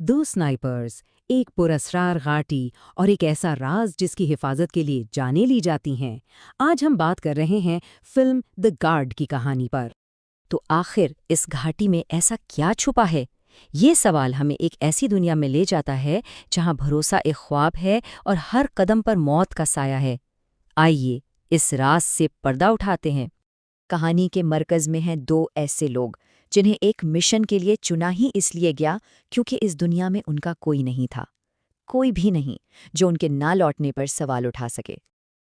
दो स्नाइपर्स, एक पुरस्कार घाटी और एक ऐसा राज जिसकी हिफाजत के लिए जानें ली जाती हैं। आज हम बात कर रहे हैं फिल्म द गार्ड की कहानी पर। तो आखिर इस घाटी में ऐसा क्या छुपा है? ये सवाल हमें एक ऐसी दुनिया में ले जाता है जहां भरोसा एक ख्वाब है और हर कदम पर मौत का साया है। आइए इस राज से पर्दा उठाते हैं। कहानी के मरकज में हैं दो ऐसे लोग जिन्हें एक मिशन के लिए चुना ही इसलिए गया क्योंकि इस दुनिया में उनका कोई नहीं था, कोई भी नहीं जो उनके ना लौटने पर सवाल उठा सके।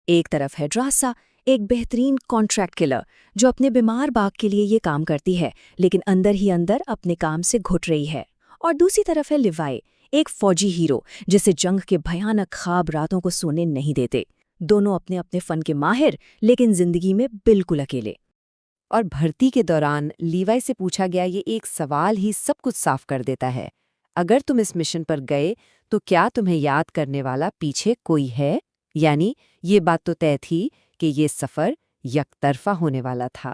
एक तरफ है ड्रासा, एक बेहतरीन कॉन्ट्रैक्ट किलर जो अपने बीमार बाघ के लिए ये काम करती है लेकिन अंदर ही अंदर अपने काम से घुट रही है। और दूसरी तरफ है लिवाई, एक फौजी हीरो जिसे जंग के भयानक ख्वाब रातों को सोने नहीं देते। दोनों अपने अपने फन के माहिर लेकिन जिंदगी में बिल्कुल अकेले। और भर्ती के दौरान लीवाई से पूछा गया ये एक सवाल ही सब कुछ साफ कर देता है। अगर तुम इस मिशन पर गए तो क्या तुम्हें याद करने वाला पीछे कोई है? यानी ये बात तो तय थी कि ये सफ़र यकतरफा होने वाला था।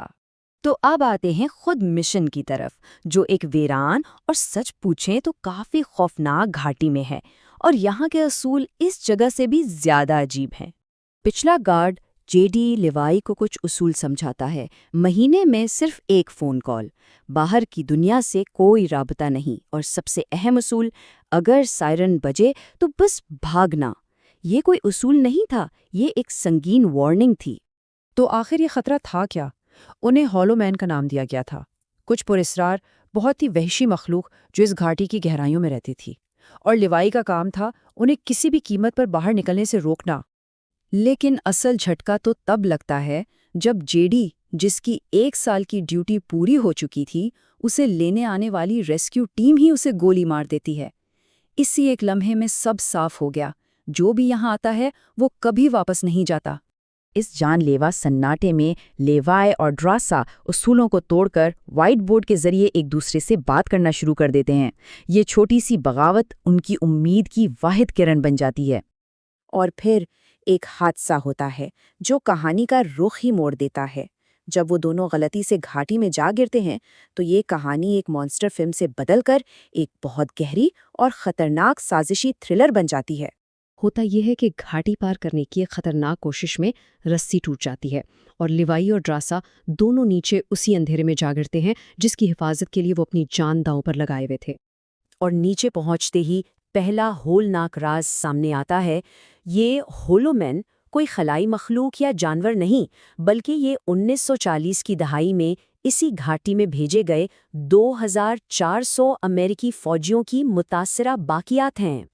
तो अब आते हैं खुद मिशन की तरफ, जो एक वीरान और सच पूछें तो काफ़ी खौफनाक घाटी में है। और यहाँ के असूल इस जगह से भी ज़्यादा अजीब हैं। पिछला गार्ड जेडी लिवाई को कुछ उसूल समझाता है। महीने में सिर्फ एक फ़ोन कॉल, बाहर की दुनिया से कोई राबता नहीं, और सबसे अहम उसूल, अगर सायरन बजे तो बस भागना। ये कोई उसूल नहीं था, ये एक संगीन वार्निंग थी। तो आखिर ये खतरा था क्या? उन्हें हॉलो मैन का नाम दिया गया था, कुछ पुरस्कार, बहुत ही वहशी मखलूक जो इस घाटी की गहराइयों में रहती थी। और लिवाई का काम था उन्हें किसी भी कीमत पर बाहर निकलने से रोकना। लेकिन असल झटका तो तब लगता है जब जेडी, जिसकी 1 साल की ड्यूटी पूरी हो चुकी थी, उसे लेने आने वाली रेस्क्यू टीम ही उसे गोली मार देती है। इसी एक लम्हे में सब साफ हो गया, जो भी यहाँ आता है वो कभी वापस नहीं जाता। इस जानलेवा सन्नाटे में लेवाई और ड्रासा उसूलों को तोड़कर व्हाइट बोर्ड के जरिए एक दूसरे से बात करना शुरू कर देते हैं। ये छोटी सी बगावत उनकी उम्मीद की वाहिद किरण बन जाती है। और फिर एक हादसा होता है जो कहानी का रुख ही मोड़ देता है। जब वो दोनों गलती से घाटी में जा गिरते हैं तो ये कहानी एक मॉन्स्टर फिल्म से बदलकर एक बहुत गहरी और खतरनाक साजिशी थ्रिलर बन जाती है। होता यह है कि घाटी पार करने की एक खतरनाक कोशिश में रस्सी टूट जाती है और लिवाई और ड्रासा दोनों नीचे उसी अंधेरे में जा गिरते हैं जिसकी हिफाजत के लिए वो अपनी जान दांव पर लगाए हुए थे। और नीचे पहुंचते ही पहला होलनाक राज सामने आता है। ये होलोमैन कोई खलाई मखलूक या जानवर नहीं, बल्कि ये 1940 की दहाई में इसी घाटी में भेजे गए 2400 अमेरिकी फौजियों की मुतासिरा बाकियात हैं।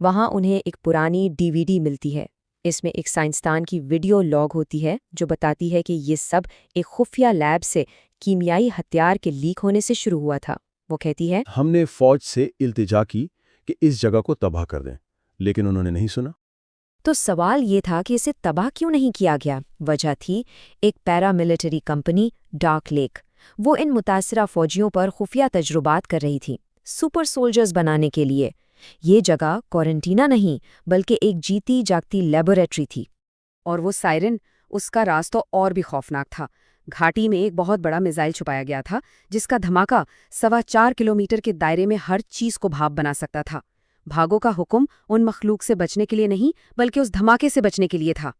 वहाँ उन्हें एक पुरानी डीवीडी मिलती है। इसमें एक साइंसदान की वीडियो लॉग होती है जो बताती है कि ये सब एक खुफिया लैब से कीमियाई हथियार के लीक होने से शुरू हुआ था। वो कहती है, हमने फौज से इल्तिजा की कि इस जगह को तबाह कर दें, लेकिन उन्होंने नहीं सुना। तो सवाल ये था कि इसे तबाह क्यों नहीं किया गया। वजह थी एक पैरामिलिट्री कंपनी, डार्क लेक। वो इन मुतासिरा फौजियों पर खुफिया तजुर्बात कर रही थी, सुपर सोल्जर्स बनाने के लिए। ये जगह क्वारंटीना नहीं बल्कि एक जीती जागती लेबोरेटरी थी। और वो सायरन, उसका राज तो और भी खौफनाक था। घाटी में एक बहुत बड़ा मिसाइल छुपाया गया था जिसका धमाका 4.25 किलोमीटर के दायरे में हर चीज को भाप बना सकता था। भागो का हुक्म उन मखलूक से बचने के लिए नहीं बल्कि उस धमाके से बचने के लिए था।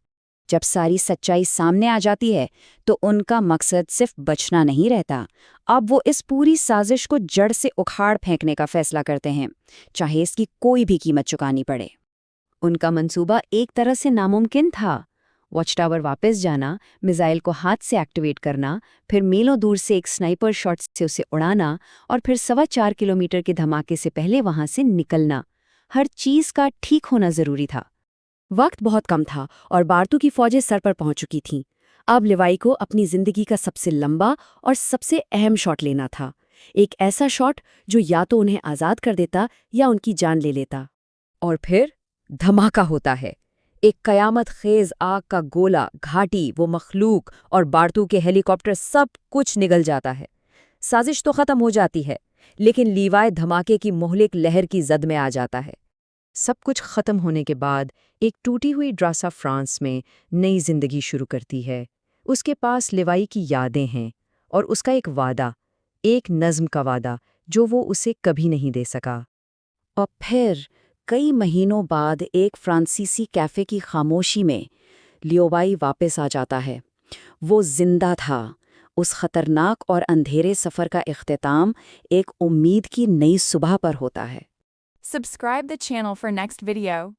जब सारी सच्चाई सामने आ जाती है तो उनका मकसद सिर्फ बचना नहीं रहता। अब वो इस पूरी साजिश को जड़ से उखाड़ फेंकने का फैसला करते हैं, चाहे इसकी कोई भी कीमत चुकानी पड़े। उनका मंसूबा एक तरह से नामुमकिन था। वॉच टावर वापस जाना, मिसाइल को हाथ से एक्टिवेट करना, फिर मीलों दूर से एक स्नाइपर शॉट से उसे उड़ाना और फिर 4.25 किलोमीटर के धमाके से पहले वहां से निकलना। हर चीज का ठीक होना जरूरी था। वक्त बहुत कम था और बारतू की फौजें सर पर पहुंच चुकी थीं। अब लिवाई को अपनी जिंदगी का सबसे लंबा और सबसे अहम शॉट लेना था। एक ऐसा शॉट जो या तो उन्हें आज़ाद कर देता या उनकी जान ले लेता। और फिर धमाका होता है। एक कयामत खेज आग का गोला, घाटी, वो मखलूक और बारतू के हेलीकॉप्टर, सब कुछ निगल जाता है। साजिश तो खत्म हो जाती है, लेकिन लीवाई धमाके की मोहलिक लहर की जद में आ जाता है। सब कुछ खत्म होने के बाद एक टूटी हुई ड्रासा फ्रांस में नई जिंदगी शुरू करती है। उसके पास लिवाई की यादें हैं और उसका एक वादा, एक नज़्म का वादा जो वो उसे कभी नहीं दे सका। اور پھر کئی مہینوں بعد ایک فرانسیسی کیفے کی خاموشی میں لیووائی واپس آ جاتا ہے۔ وہ زندہ تھا۔ اس خطرناک اور اندھیرے سفر کا اختتام ایک امید کی نئی صبح پر ہوتا ہے۔ Subscribe the channel for next video.